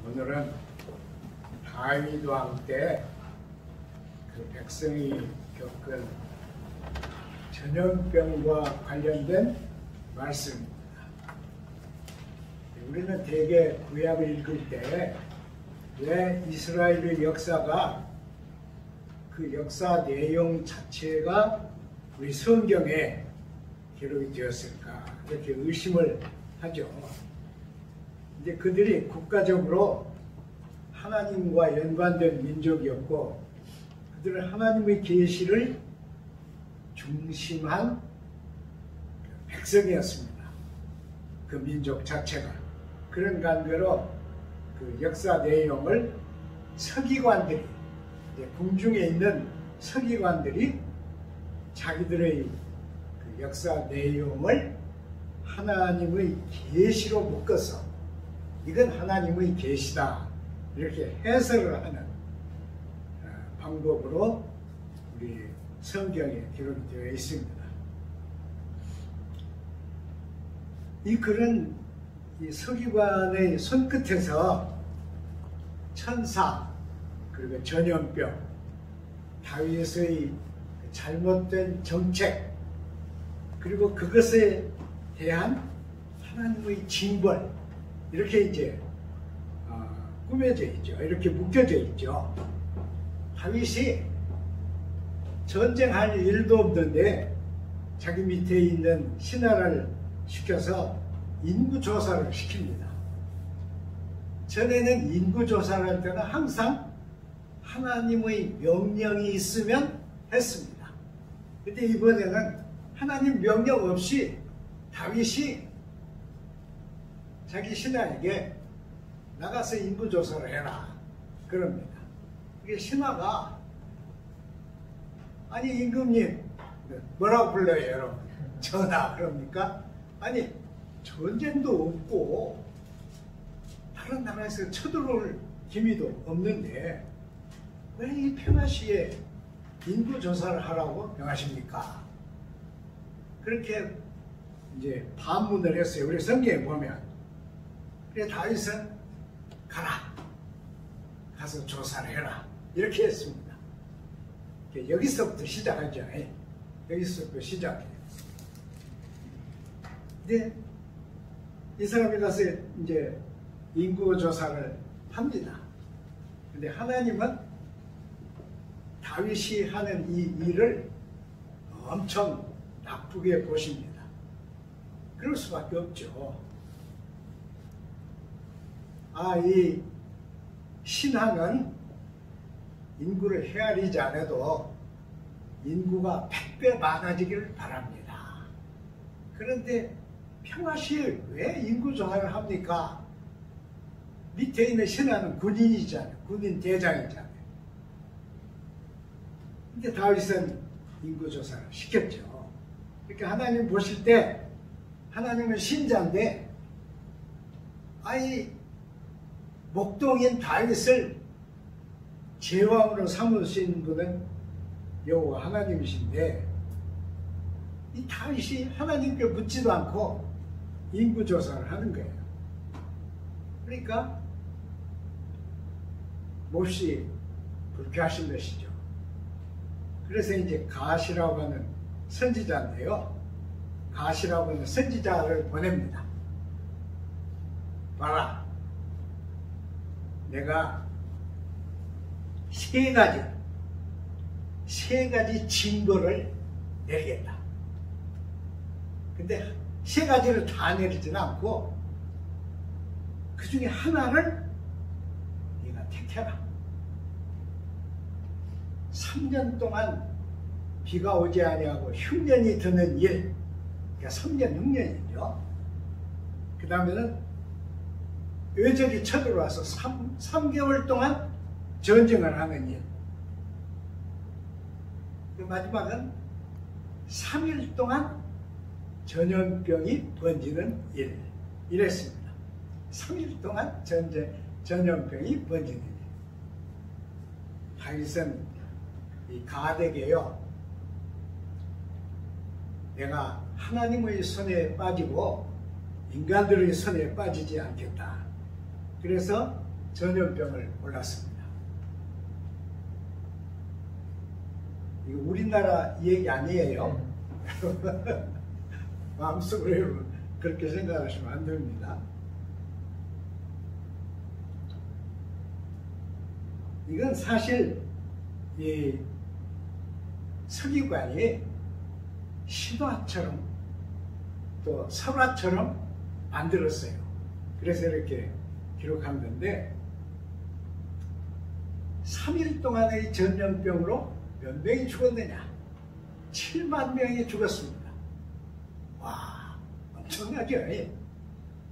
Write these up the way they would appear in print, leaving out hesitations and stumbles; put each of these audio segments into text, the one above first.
오늘은 다윗 왕 때 그 백성이 겪은 전염병과 관련된 말씀입니다. 우리는 대개 구약을 읽을 때 왜 이스라엘의 역사가 그 역사 내용 자체가 우리 성경에 기록이 되었을까 이렇게 의심을 하죠. 이제 그들이 국가적으로 하나님과 연관된 민족이었고 그들은 하나님의 계시를 중심한 백성이었습니다. 그 민족 자체가. 그런 관계로 그 역사 내용을 서기관들이, 궁중에 있는 서기관들이 자기들의 그 역사 내용을 하나님의 계시로 묶어서 이건 하나님의 계시다 이렇게 해설을 하는 방법으로 우리 성경에 기록이 되어 있습니다. 이 글은 이 서기관의 손끝에서 천사 그리고 전염병, 다윗의 잘못된 정책 그리고 그것에 대한 하나님의 징벌 이렇게 이제 꾸며져 있죠. 이렇게 묶여져 있죠. 다윗이 전쟁할 일도 없는데 자기 밑에 있는 신하를 시켜서 인구조사를 시킵니다. 전에는 인구조사를 할 때는 항상 하나님의 명령이 있으면 했습니다. 근데 이번에는 하나님 명령 없이 다윗이 자기 신하에게 나가서 인구조사를 해라 그럽니다. 이게 신하가 아니 임금님 뭐라고 불러요 여러분? 전하 그럽니까? 아니 전쟁도 없고 다른 나라에서 쳐들어올 기미도 없는데 왜 이 평화시에 인구조사를 하라고 명하십니까? 그렇게 이제 반문을 했어요. 우리 성경에 보면. 그래서 다윗은 가라. 가서 조사를 해라. 이렇게 했습니다. 여기서부터 시작하죠. 여기서부터 시작해요. 근데 이 사람이 가서 이제 인구조사를 합니다. 근데 하나님은 다윗이 하는 이 일을 엄청 나쁘게 보십니다. 그럴 수밖에 없죠. 이 신하는 인구를 헤아리지 않아도 인구가 100배 많아지기를 바랍니다. 그런데 평화시에 왜 인구조사를 합니까? 밑에 있는 신하는 군인이잖아요. 군인 대장이잖아요. 근데 다윗은 인구조사를 시켰죠. 그러니까 하나님 보실 때 하나님은 신자인데 목동인 다윗을 제왕으로 삼으신 분은 여호와 하나님이신데 이 다윗이 하나님께 묻지도 않고 인구조사를 하는 거예요. 그러니까 몹시 불쾌하신 것이죠. 그래서 이제 가시라고 하는 선지자인데요. 가시라고 하는 선지자를 보냅니다. 봐라. 내가 세 가지 징벌을 내리겠다. 근데 세 가지를 다 내리지는 않고 그 중에 하나를 네가 택해라. 3년 동안 비가 오지 아니하고 흉년이 드는 일, 그러니까 3년 흉년이죠. 그 다음에는 외적이 쳐들어와서 3개월 동안 전쟁을 하는 일. 그 마지막은 3일 동안 전염병이 번지는 일. 이랬습니다. 3일 동안 전염병이 번지는 일. 다윗은 이 가덱에요. 내가 하나님의 손에 빠지고 인간들의 손에 빠지지 않겠다. 그래서 전염병을 몰랐습니다. 이거 우리나라 얘기 아니에요. 마음속으로 여러분 그렇게 생각하시면 안 됩니다. 이건 사실 이 서기관이 신화처럼 또 설화처럼 만들었어요. 그래서 이렇게 기록한 건데 3일 동안의 전염병으로 몇 명이 죽었느냐? 7만 명이 죽었습니다. 와, 엄청나죠?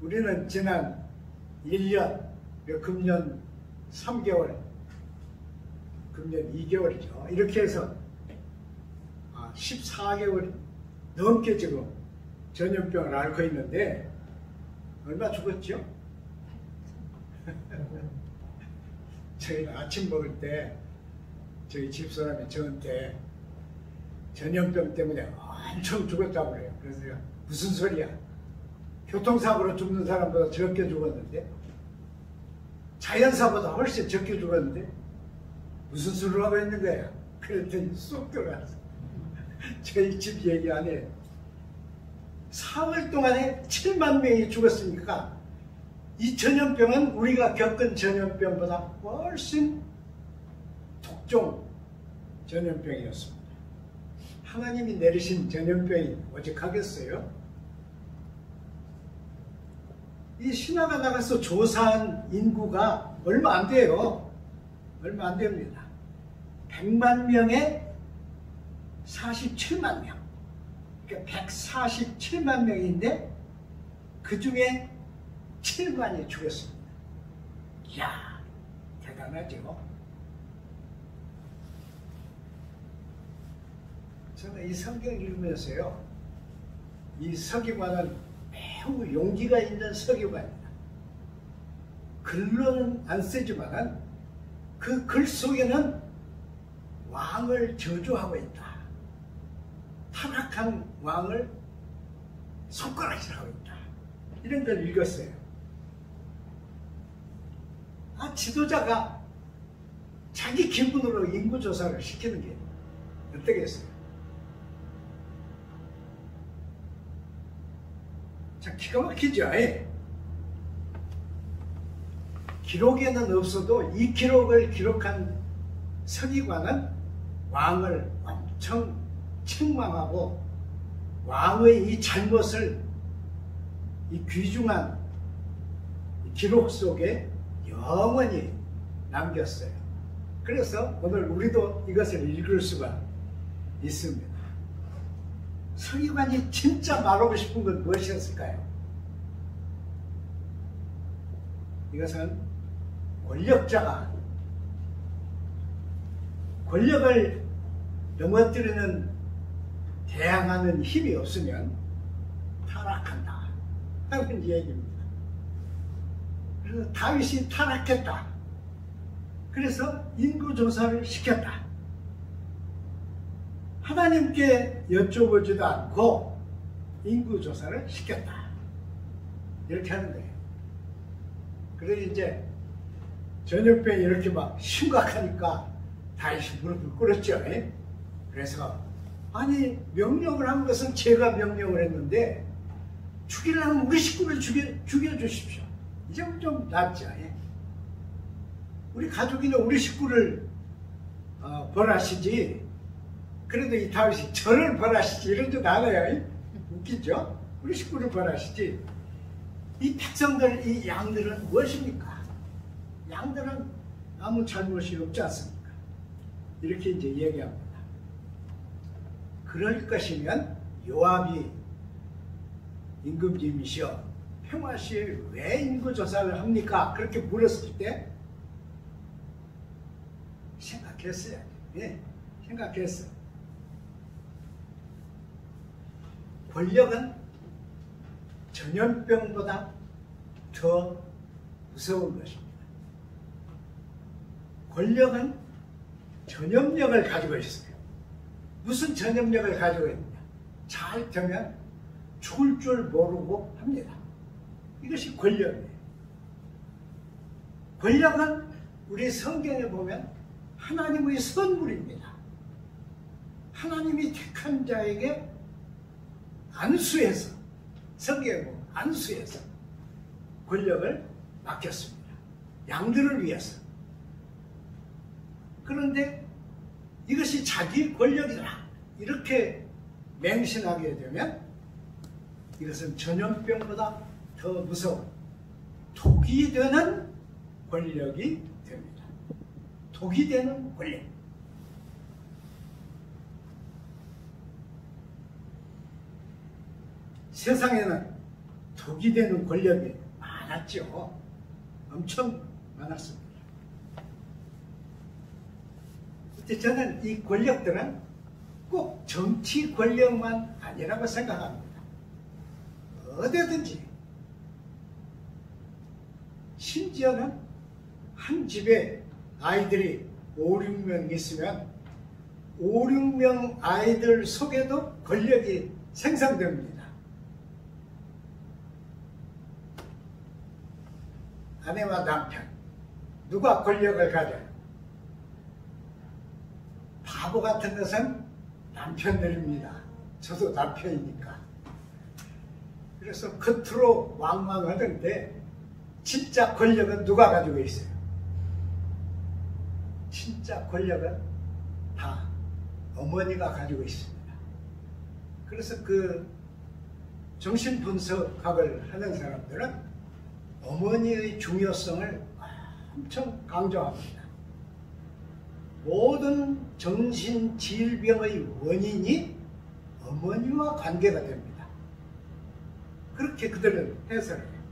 우리는 지난 1년, 금년 3개월, 금년 2개월이죠. 이렇게 해서 14개월 넘게 지금 전염병을 앓고 있는데 얼마 죽었죠? 저희는 아침 먹을 때 저희 집사람이 저한테 전염병 때문에 엄청 죽었다고 그래요. 그래서 제가 무슨 소리야? 교통사고로 죽는 사람보다 적게 죽었는데 자연사보다 훨씬 적게 죽었는데 무슨 소리를 하고 있는 거야? 그랬더니 쏙 들어가서 저희 집 얘기 안에 4월 동안에 7만 명이 죽었으니까 이 전염병은 우리가 겪은 전염병보다 훨씬 독종 전염병이었습니다. 하나님이 내리신 전염병이 오직하겠어요? 이 신화가 나가서 조사한 인구가 얼마 안 돼요. 얼마 안 됩니다. 100만 명에 47만 명. 그러니까 147만 명인데 그 중에 7만이 죽었습니다. 이야, 대단하죠? 저는 이 성경 읽으면서요, 이 서기관은 매우 용기가 있는 서기관입니다. 글로는 안 쓰지만 그 글 속에는 왕을 저주하고 있다. 타락한 왕을 손가락질하고 있다. 이런 걸 읽었어요. 지도자가 자기 기분으로 인구조사를 시키는 게 어떻겠어요? 자, 기가 막히죠? 기록에는 없어도 이 기록을 기록한 서기관은 왕을 엄청 책망하고 왕의 이 잘못을 이 귀중한 기록 속에 영원히 남겼어요. 그래서 오늘 우리도 이것을 읽을 수가 있습니다. 서기관이 진짜 말하고 싶은 건 무엇이었을까요? 이것은 권력자가 권력을 넘어뜨리는 대항하는 힘이 없으면 타락한다 하는 얘기입니다. 그래서 다윗이 타락했다. 그래서 인구조사를 시켰다. 하나님께 여쭤보지도 않고 인구조사를 시켰다. 이렇게 하는 거예요. 그래서 이제 전염병이 이렇게 막 심각하니까 다윗이 무릎을 꿇었죠. 그래서 아니, 명령을 한 것은 제가 명령을 했는데 죽이려면 우리 식구를 죽여주십시오. 이 점은 좀 낫죠. 우리 가족이나 우리 식구를 벌하시지, 그래도 이 다윗이 저를 벌하시지 이런 줄 알아요. 웃기죠? 우리 식구를 벌하시지. 이 백성들, 이 양들은 무엇입니까? 양들은 아무 잘못이 없지 않습니까? 이렇게 이제 얘기합니다. 그럴 것이면 요압이 임금님이시여 평화시에 왜 인구조사를 합니까? 그렇게 물었을 때 생각했어요. 생각했어요. 권력은 전염병보다 더 무서운 것입니다. 권력은 전염력을 가지고 있어요. 무슨 전염력을 가지고 있느냐? 잘 되면 죽을 줄 모르고 합니다. 이것이 권력이에요. 권력은 우리 성경에 보면 하나님의 선물입니다. 하나님이 택한 자에게 안수해서, 성경에 보면 안수해서 권력을 맡겼습니다. 양들을 위해서. 그런데 이것이 자기 권력이다 이렇게 맹신하게 되면 이것은 전염병보다 더 무서운 독이 되는 권력이 됩니다. 독이 되는 권력. 세상에는 독이 되는 권력이 많았죠. 엄청 많았습니다. 근데 저는 이 권력들은 꼭 정치 권력만 아니라고 생각합니다. 어디든지. 심지어는 한 집에 아이들이 5, 6명 있으면 5, 6명 아이들 속에도 권력이 생성됩니다. 아내와 남편, 누가 권력을 가져요? 바보 같은 것은 남편들입니다. 저도 남편이니까. 그래서 겉으로 왕왕하던데 진짜 권력은 누가 가지고 있어요? 진짜 권력은 다 어머니가 가지고 있습니다. 그래서 그 정신분석학을 하는 사람들은 어머니의 중요성을 엄청 강조합니다. 모든 정신질병의 원인이 어머니와 관계가 됩니다. 그렇게 그들은 해석을 해요.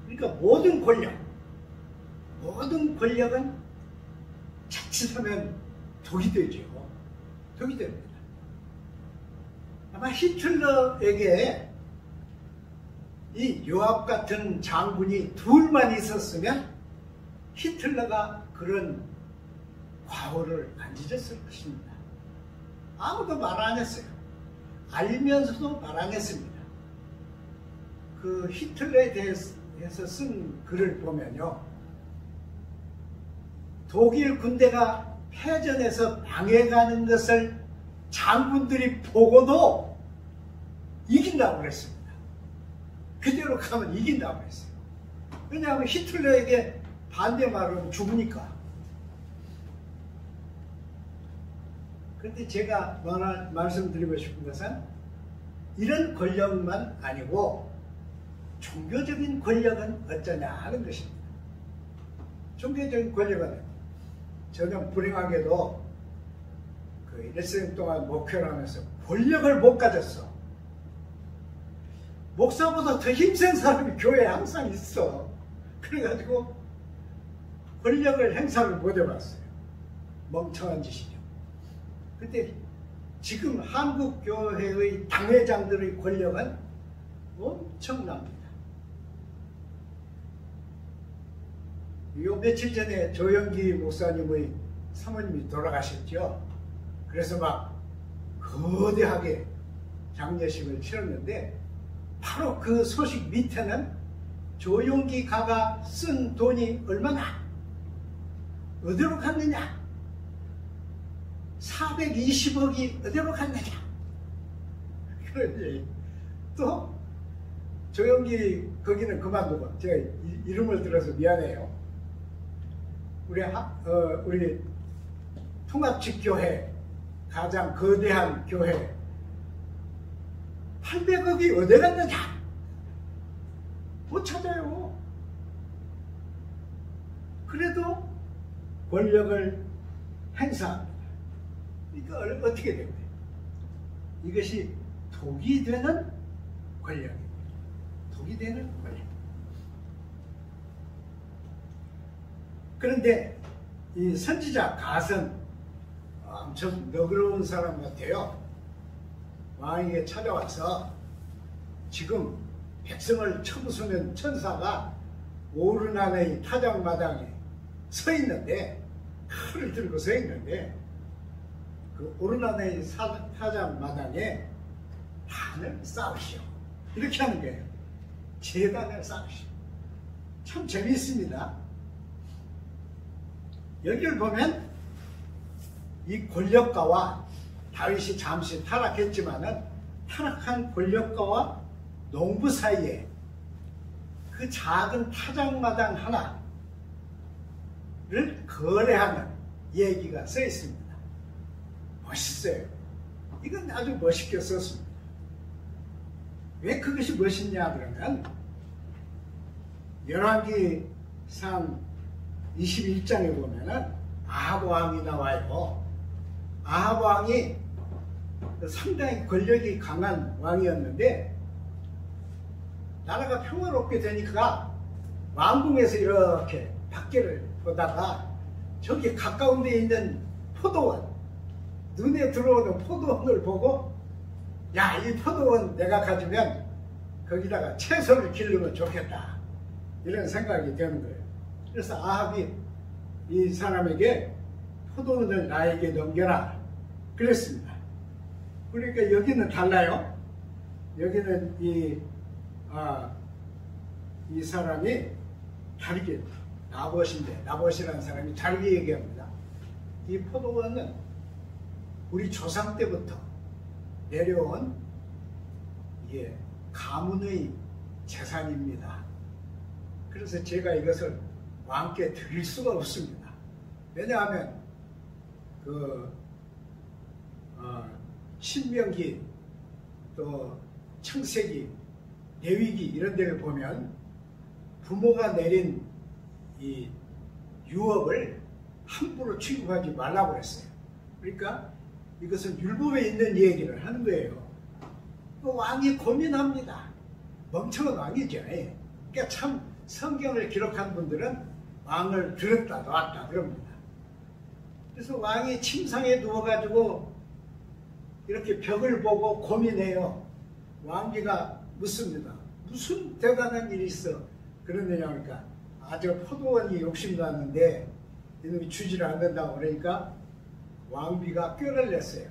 그러니까 모든 권력은 자칫하면 독이 되죠. 독이 됩니다. 아마 히틀러에게 이 요압 같은 장군이 둘만 있었으면 히틀러가 그런 과오를 안 지졌을 것입니다. 아무도 말 안 했어요. 알면서도 말 안 했습니다. 그 히틀러에 대해서 쓴 글을 보면요. 독일 군대가 패전에서 망해가는 것을 장군들이 보고도 이긴다고 그랬습니다. 그대로 가면 이긴다고 했어요. 왜냐하면 히틀러에게 반대 말은 죽으니까. 그런데 제가 말씀드리고 싶은 것은 이런 권력만 아니고 종교적인 권력은 어쩌냐 하는 것입니다. 종교적인 권력은 저는 불행하게도 그 일생 동안 목회를 하면서 권력을 못 가졌어. 목사보다 더 힘센 사람이 교회에 항상 있어. 그래가지고 권력을 행사를 못 해봤어요. 멍청한 짓이죠. 근데 지금 한국 교회의 당회장들의 권력은 엄청납니다. 요 며칠 전에 조영기 목사님의 사모님이 돌아가셨죠. 그래서 막 거대하게 장례식을 치렀는데 바로 그 소식 밑에는 조용기 가가 쓴 돈이 얼마나 어디로 갔느냐, 420억이 어디로 갔느냐. 그러니 또 조용기 거기는 그만두고, 제가 이름을 들어서 미안해요. 우리 통합직교회, 가장 거대한 교회 800억이 어디 갔느냐? 못 찾아요. 그래도 권력을 행사합니다. 이거 어떻게 됩니까? 이것이 독이 되는 권력입니다. 독이 되는 권력. 그런데 이 선지자 갓은 엄청 너그러운 사람 같아요. 왕에게 찾아와서 지금 백성을 쳐부수는 천사가 오르난의 타작마당에 서 있는데, 칼을 들고 서 있는데, 그 오르난의 타작마당에 판을 쌓으시오. 이렇게 하는 거예요. 제단을 쌓으시오. 참 재미있습니다. 여기를 보면 이 권력가와 다윗이 잠시 타락했지만은 타락한 권력가와 농부 사이에 그 작은 타작마당 하나를 거래하는 얘기가 써 있습니다. 멋있어요. 이건 아주 멋있게 썼습니다. 왜 그것이 멋있냐 그러면 열왕기상 21장에 보면은 아합 왕이 나와요. 아합 왕이 상당히 권력이 강한 왕이었는데 나라가 평화롭게 되니까 왕궁에서 이렇게 밖을 보다가 저기 가까운 데 있는 포도원, 눈에 들어오는 포도원을 보고 야, 이 포도원 내가 가지면 거기다가 채소를 기르면 좋겠다, 이런 생각이 되는 거예요. 그래서 아합이 이 사람에게 포도원을 나에게 넘겨라 그랬습니다. 그러니까 여기는 달라요. 여기는 이 사람이 다르게, 나봇이라는 사람이 다르게 얘기합니다. 이 포도원은 우리 조상 때부터 내려온 가문의 재산입니다. 그래서 제가 이것을 왕께 드릴 수가 없습니다. 왜냐하면 신명기 또 창세기, 레위기 이런 데를 보면 부모가 내린 이 유업을 함부로 취급하지 말라고 했어요. 그러니까 이것은 율법에 있는 얘기를 하는 거예요. 왕이 고민합니다. 멍청한 왕이죠. 그러니까 참 성경을 기록한 분들은 왕을 들었다 놨다 그럽니다. 그래서 왕이 침상에 누워가지고 이렇게 벽을 보고 고민해요. 왕비가 묻습니다. 무슨 대단한 일이 있어? 그러느냐 하니까 저 포도원이 욕심났는데 이놈이 주지를 않는다고 그러니까 왕비가 꾀를 냈어요.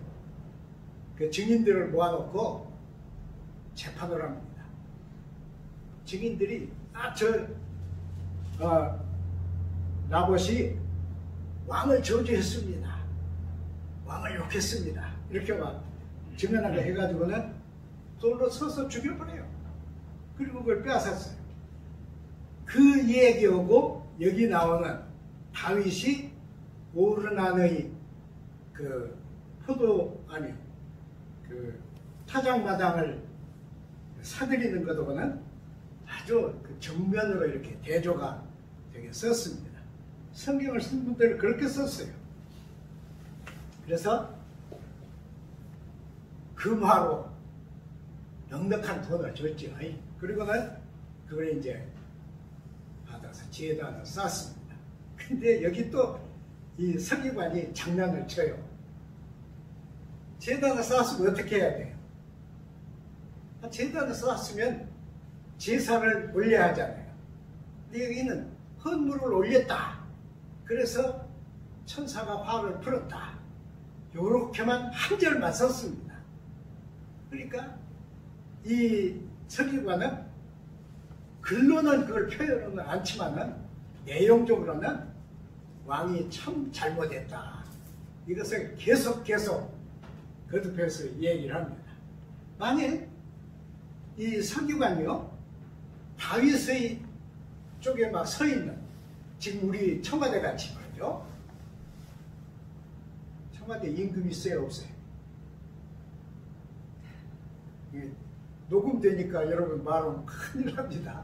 그 증인들을 모아놓고 재판을 합니다. 증인들이 나봇이 왕을 저주했습니다. 왕을 욕했습니다. 이렇게 막 증언하게 해가지고는 돌로 서서 죽여버려요. 그리고 그걸 빼앗았어요. 그 얘기하고 여기 나오는 다윗이 오르난의 그 타작마당을 사들이는 것하고는 아주 그 정면으로 이렇게 대조가 되게 썼습니다. 성경을 쓴 분들은 그렇게 썼어요. 그래서 금화로 넉넉한 돈을 줬죠. 그리고는 그걸 이제 받아서 제단을 쌓습니다. 근데 여기 또 이 서기관이 장난을 쳐요. 제단을 쌓았으면 어떻게 해야 돼요? 제단을 쌓았으면 제사를 올려야 하잖아요. 근데 여기는 헌물을 올렸다. 그래서 천사가 화를 풀었다. 요렇게만 한 절만 썼습니다. 그러니까 이 서기관은 글로는 그걸 표현은 않지만은 내용적으로는 왕이 참 잘못했다, 이것을 계속 거듭해서 얘기를 합니다. 만일 이 서기관이요 다윗의 쪽에 막 서 있는, 지금 우리 청와대 같이 말이죠. 청와대 임금 있어요, 없어요? 녹음되니까 여러분 말하면 큰일 납니다.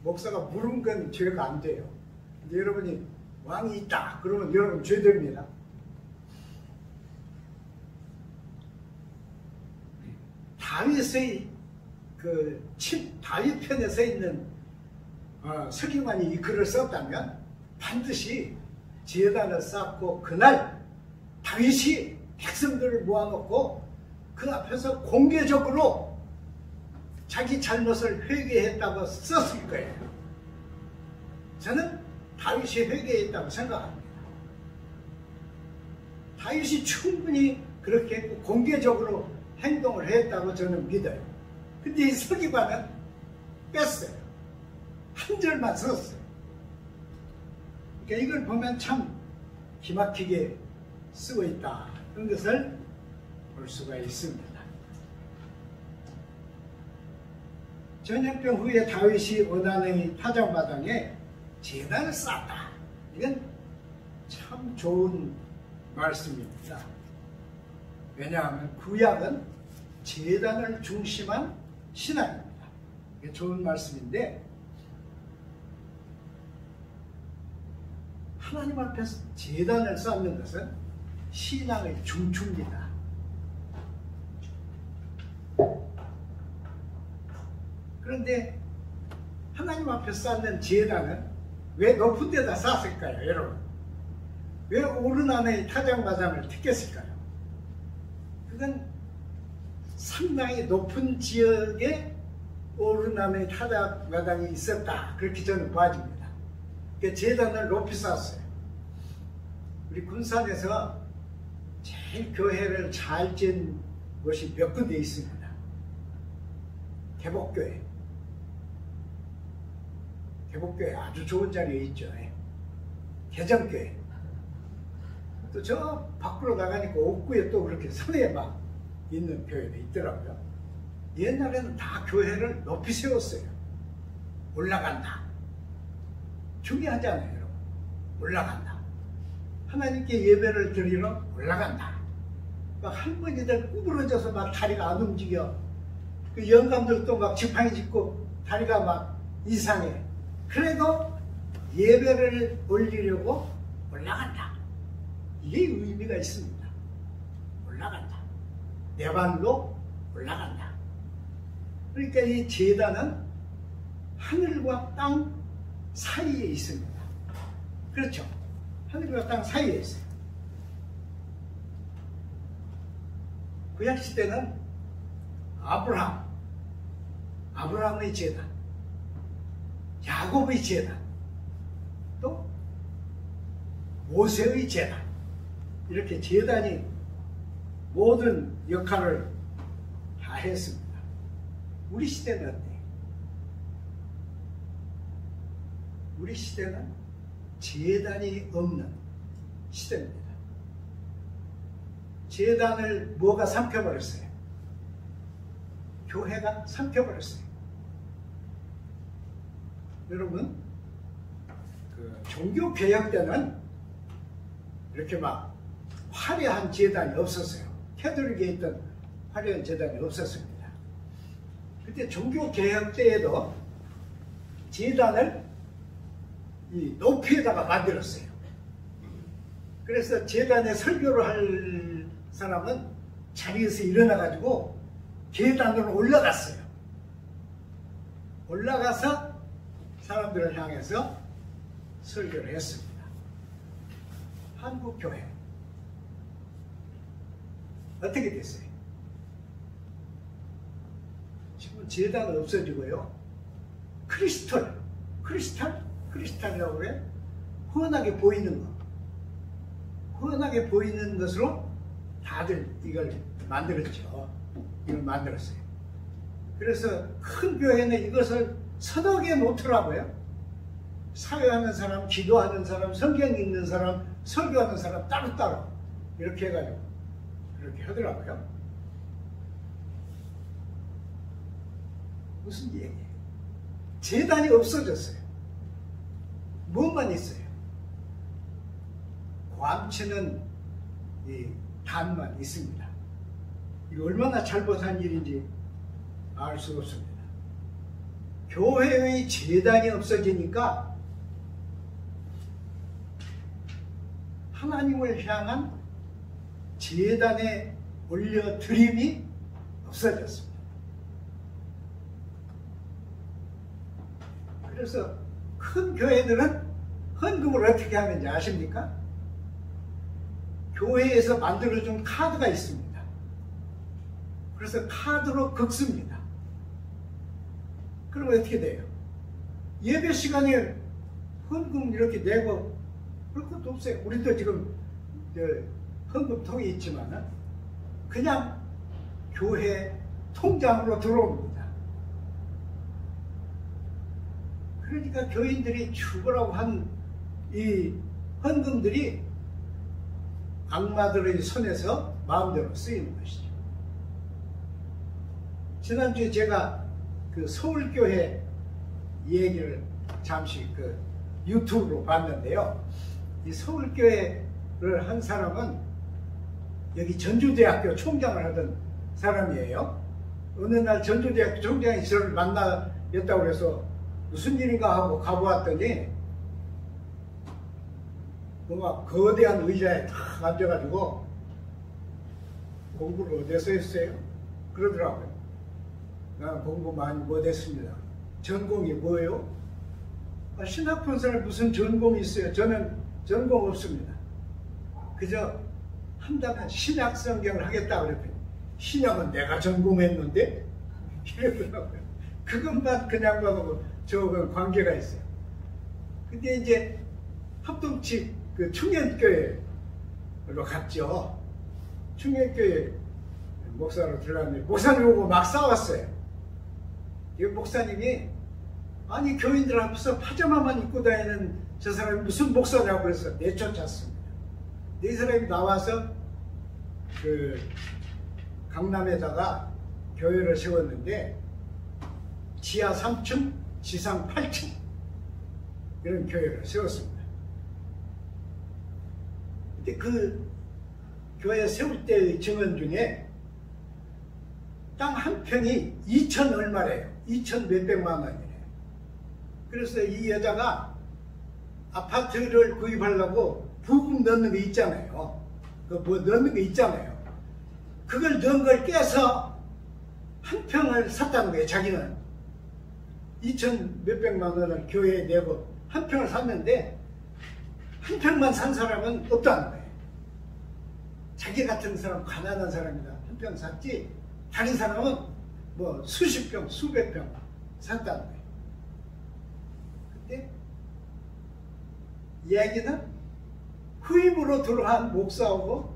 목사가 물은 건 죄가 안 돼요. 근데 여러분이 왕이 있다 그러면 여러분 죄됩니다. 다윗의 다윗 편에 서 있는 서기관이 이 글을 썼다면 반드시 제단을 쌓고 그날 다윗이 백성들을 모아놓고 그 앞에서 공개적으로 자기 잘못을 회개했다고 썼을 거예요. 저는 다윗이 회개했다고 생각합니다. 다윗이 충분히 그렇게 공개적으로 행동을 했다고 저는 믿어요. 근데 이 서기관은 뺐어요. 한 한 절만 썼어요. 그러니까 이걸 보면 참 기막히게 쓰고 있다, 그런 것을 볼 수가 있습니다. 전염병 후에 다윗이 원하는 타작마당에 제단을 쌓았다. 이건 참 좋은 말씀입니다. 왜냐하면 구약은 제단을 중심한 신앙입니다. 이게 좋은 말씀인데, 하나님 앞에서 제단을 쌓는 것은 신앙의 중추입니다. 그런데 하나님 앞에 쌓는 제단은 왜 높은 데다 쌓았을까요, 여러분? 왜 오른 안에 타작마당을 택했을까요? 그건 상당히 높은 지역에 오른 안에 타작마당이 있었다, 그렇게 저는 봐집니다. 그 제단을 높이 쌓았어요. 우리 군산에서 제일 교회를 잘 지은 곳이 몇 군데 있습니다. 대복교회. 대복교회 아주 좋은 자리에 있죠. 개정교회. 또 저 밖으로 나가니까 옥구에 또 그렇게 산에 막 있는 교회도 있더라고요. 옛날에는 다 교회를 높이 세웠어요. 올라간다. 중요하잖아요, 여러분. 올라간다. 하나님께 예배를 드리러 올라간다. 막 할머니들 구부러져서 막 다리가 안 움직여. 그 영감들도 막 지팡이 짚고 다리가 막 이상해. 그래도 예배를 올리려고 올라간다. 이게 의미가 있습니다. 올라간다. 내 발로 올라간다. 그러니까 이 제단은 하늘과 땅 사이에 있습니다. 그렇죠? 하늘과 땅 사이에 있어요. 구약시대는 아브라함의 제단, 야곱의 제단, 또 모세의 제단, 이렇게 제단이 모든 역할을 다 했습니다. 우리 시대는 어때요? 우리 시대는 제단이 없는 시대입니다. 제단을 뭐가 삼켜버렸어요? 교회가 삼켜버렸어요. 여러분, 그 종교개혁 때는 이렇게 막 화려한 제단이 없었어요. 캐톨릭에 있던 화려한 제단이 없었습니다. 그때 종교개혁 때에도 제단을 이 높이에다가 만들었어요. 그래서 제단에 설교를 할 사람은 자리에서 일어나가지고 계단으로 올라갔어요. 올라가서 사람들을 향해서 설교를 했습니다. 한국교회 어떻게 됐어요? 지금 제단은 없어지고요. 크리스탈이라고 해? 훤하게 보이는 거. 훤하게 보이는 것으로 다들 이걸 만들었죠. 이걸 만들었어요. 그래서 큰 교회는 이것을 서너 개 놓더라고요. 사회하는 사람, 기도하는 사람, 성경 읽는 사람, 설교하는 사람 따로따로 이렇게 해가지고 그렇게 하더라고요. 무슨 얘기예요? 제단이 없어졌어요. 뭐만 있어요? 괌치는 이 단만 있습니다. 이거 얼마나 잘못한 일인지 알 수 없습니다. 교회의 제단이 없어지니까 하나님을 향한 제단에 올려드림이 없어졌습니다. 그래서 큰 교회들은 헌금을 어떻게 하는지 아십니까? 교회에서 만들어준 카드가 있습니다. 그래서 카드로 긁습니다. 그러면 어떻게 돼요? 예배 시간에 헌금 이렇게 내고 그럴 것도 없어요. 우리도 지금 헌금통이 있지만 그냥 교회 통장으로 들어옵니다. 그러니까 교인들이 죽으라고 한 이 헌금들이 악마들의 손에서 마음대로 쓰이는 것이죠. 지난주에 제가 그 서울교회 얘기를 잠시 그 유튜브로 봤는데요. 이 서울교회를 한 사람은 여기 전주대학교 총장을 하던 사람이에요. 어느 날 전주대학교 총장이 저를 만나겠다고 해서 무슨 일인가 하고 가보았더니 뭔가 거대한 의자에 탁 앉아가지고 공부를 어디서 했어요? 그러더라고요. 나는 공부 많이 못했습니다. 전공이 뭐예요? 신학 본사는 무슨 전공이 있어요? 저는 전공 없습니다. 그저 한다면 신약 성경을 하겠다 그랬더니 신약은 내가 전공했는데? 이러더라고요. 그것만 그냥 봐도 저건 관계가 있어요. 근데 이제 합동측 그 충현교회로 갔죠. 충현교회 목사로 들어갔는데 목사님 오고 막 싸웠어요. 이 목사님이 아니 교인들 앞에서 파자마만 입고 다니는 저 사람이 무슨 목사냐고 그래서 내쫓았습니다. 네 사람이 나와서 그 강남에다가 교회를 세웠는데 지하 3층, 지상 8층 이런 교회를 세웠습니다. 근데 그 교회 세울 때의 증언 중에 땅 한 평이 2천 얼마래요. 2천 몇백만 원이래요. 그래서 이 여자가 아파트를 구입하려고 부금 넣는 거 있잖아요. 그 뭐 넣는 거 있잖아요. 그걸 넣은 걸 깨서 한 평을 샀다는 거예요. 자기는 2천 몇백만 원을 교회에 내고 한 평을 샀는데 한 평만 산 사람은 없다는 거예요. 자기 같은 사람, 가난한 사람이다. 한 평 샀지 다른 사람은 뭐 수십 평, 수백 평 샀다는 거예요. 근데 이야기는 후임으로 들어간 목사하고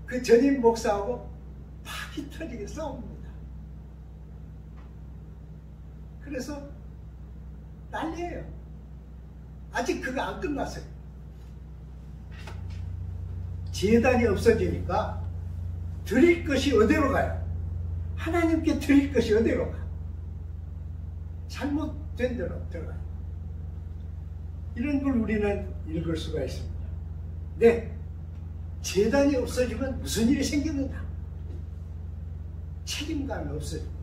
그 전임 목사하고 파기 터지게 싸웁니다. 그래서 난리예요. 아직 그거 안 끝났어요. 제단이 없어지니까 드릴 것이 어디로 가요? 하나님께 드릴 것이 어디로 가? 잘못된 대로 들어가요. 이런 걸 우리는 읽을 수가 있습니다. 네, 제단이 없어지면 무슨 일이 생기는가? 책임감이 없어집니다.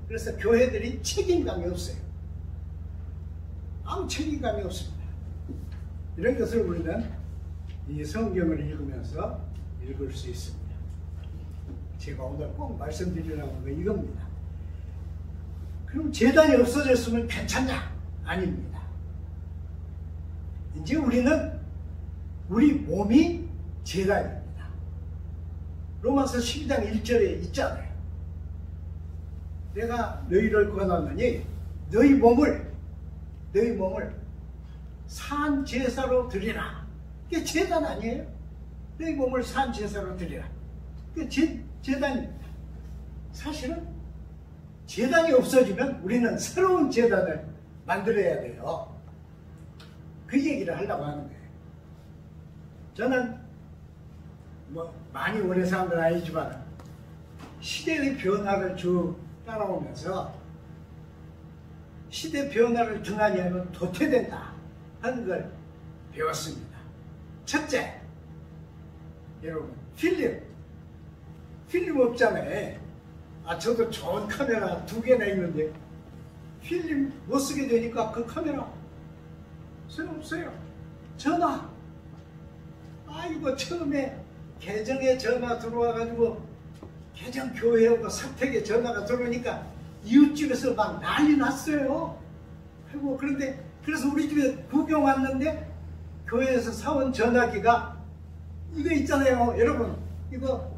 그래서 교회들이 책임감이 없어요. 아무 책임감이 없습니다. 이런 것을 우리는 이 성경을 읽으면서 읽을 수 있습니다. 제가 오늘 꼭 말씀드리려고 하는 건 이겁니다. 그럼 제단이 없어졌으면 괜찮냐? 아닙니다. 이제 우리는 우리 몸이 제단입니다. 로마서 12장 1절에 있잖아요. 내가 너희를 권하노니 너희 몸을 산 제사로 드리라. 그게 제단 아니에요? 너희 몸을 산 제사로 드리라. 그게 제단입니다. 사실은 제단이 없어지면 우리는 새로운 제단을 만들어야 돼요. 그 얘기를 하려고 하는 거예요. 저는 뭐 많이 오래 산 건 아니지만 시대의 변화를 쭉 따라오면서 시대 변화를 등한히 하면 도태된다 하는 걸 배웠습니다. 첫째, 여러분 필름 없잖아요. 저도 좋은 카메라 2개나 있는데 필름 못 쓰게 되니까 그 카메라 소용없어요. 전화. 이거 처음에 개정에 전화 들어와가지고 개정 교회하고 사택에 전화가 들어오니까 이웃집에서 막 난리 났어요. 아이고, 그래서 우리 집에 구경 왔는데 교회에서 사온 전화기가 이거 있잖아요, 여러분. 이거.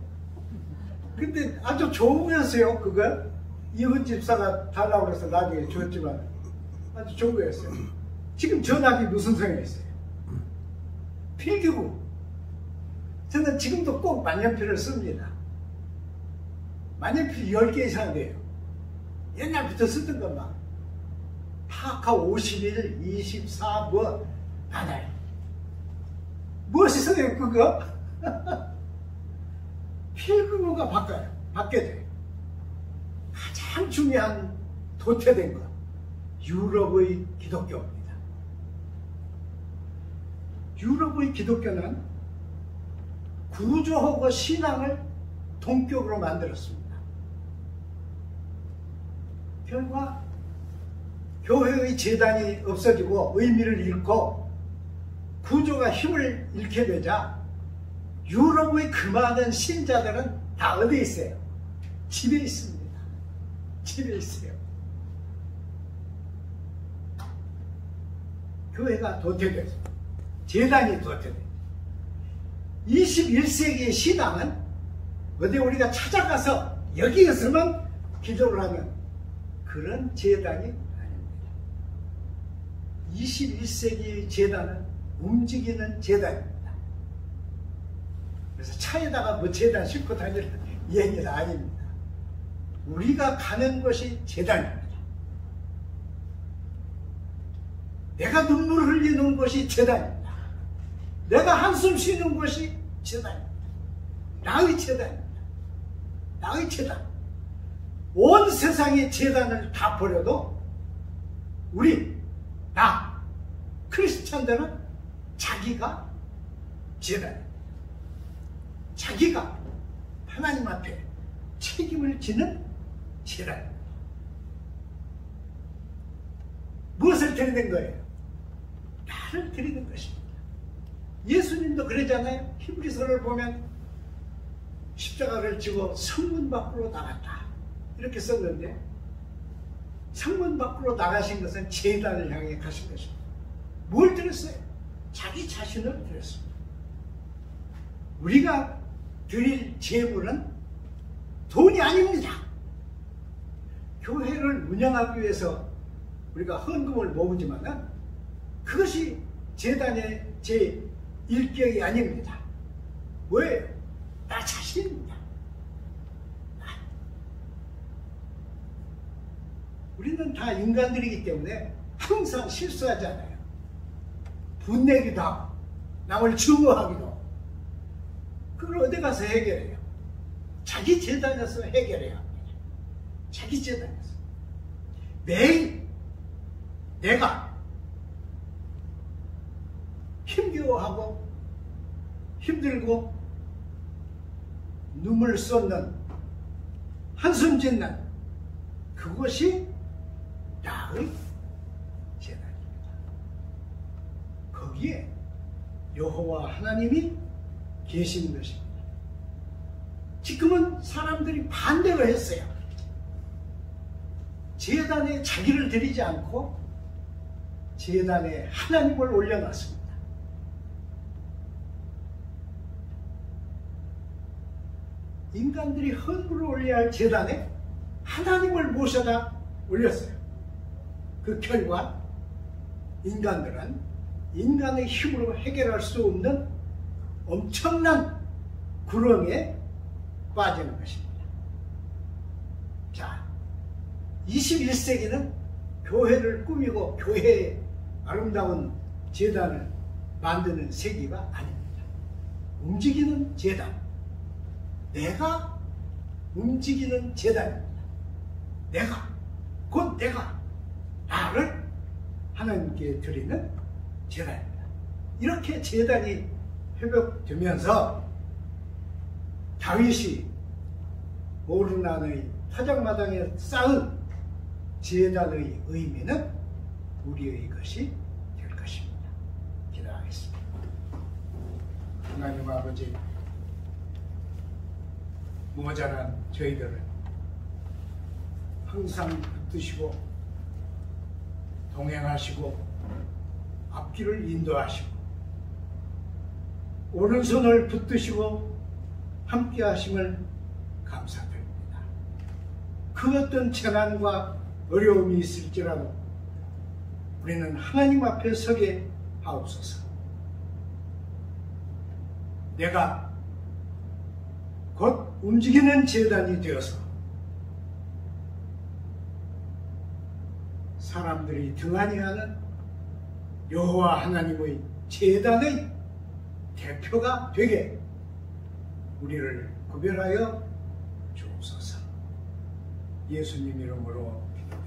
근데 아주 좋은 거였어요, 그거. 이웃 집사가 달라고 해서 나중에 줬지만 아주 좋은 거였어요. 지금 전화기 무슨 소용이 있어요? 필기구. 저는 지금도 꼭 만년필을 씁니다. 만년필 10개 이상 돼요. 옛날부터 쓰던 것만. 파카 51, 24 뭐 많아요. 무엇이서요 그거? 필그무가 바뀌어야 돼요. 가장 중요한 도태된 것, 유럽의 기독교입니다. 유럽의 기독교는 구조하고 신앙을 동격으로 만들었습니다. 결과 교회의 재단이 없어지고 의미를 잃고 구조가 힘을 잃게 되자 유럽의 그 많은 신자들은 다 어디에 있어요? 집에 있습니다. 집에 있어요. 교회가 도태돼서 재단이 도태돼. 21세기의 신앙은 어디 우리가 찾아가서 여기에서만 기도를 하면 그런 재단이 아닙니다. 21세기의 재단은 움직이는 재단입니다. 그래서 차에다가 뭐 재단 싣고 다니는 얘기는 아닙니다. 우리가 가는 것이 재단입니다. 내가 눈물을 흘리는 것이 재단입니다. 내가 한숨 쉬는 것이 재단입니다. 나의 재단입니다. 나의 재단. 온 세상의 재단을 다 버려도 나 크리스찬들은 자기가 재단입니다. 자기가 하나님 앞에 책임을 지는 재단입니다. 무엇을 드리는 거예요? 나를 드리는 것입니다. 예수님도 그러잖아요. 히브리서를 보면 십자가를 지고 성문 밖으로 나갔다 이렇게 썼는데, 성문 밖으로 나가신 것은 제단을 향해 가신 것입니다. 뭘 드렸어요? 자기 자신을 드렸습니다. 우리가 드릴 제물은 돈이 아닙니다. 교회를 운영하기 위해서 우리가 헌금을 모으지만 그것이 제단의 제 일격이 아닙니다. 뭐예요? 나 자신입니다. 우리는 다 인간들이기 때문에 항상 실수하잖아요. 분내기도 하고 남을 증오하기도 하고. 그걸 어디 가서 해결해요? 자기 재단에서 해결해야 합니다. 자기 재단에서. 매일 내가 힘겨워하고 힘들고 눈물 쏟는 한숨 짓는 그것이 나의 재단입니다. 거기에 여호와 하나님이 계신 것입니다. 지금은 사람들이 반대로 했어요. 제단에 자기를 드리지 않고 제단에 하나님을 올려놨습니다. 인간들이 헌물을 올려야 할 제단에 하나님을 모셔다 올렸어요. 그 결과 인간들은 인간의 힘으로 해결할 수 없는 엄청난 구렁에 빠지는 것입니다. 자, 21세기는 교회를 꾸미고 교회의 아름다운 제단을 만드는 세기가 아닙니다. 움직이는 제단. 내가 움직이는 제단입니다. 곧 내가 나를 하나님께 드리는 제단입니다. 이렇게 제단이 회복되면서 다윗이 오르난의 타작마당에 쌓은 제단의 의미는 우리의 것이 될 것입니다. 기도하겠습니다. 하나님 아버지, 모자란 저희들을 항상 붙드시고 동행하시고 앞길을 인도하시고 오른손을 붙드시고 함께 하심을 감사드립니다. 그 어떤 재난과 어려움이 있을지라도 우리는 하나님 앞에 서게 하옵소서. 내가 곧 움직이는 제단이 되어서 사람들이 등한히 하는 여호와 하나님의 제단의 대표가 되게 우리를 구별하여 주옵소서. 예수님 이름으로 기도합니다.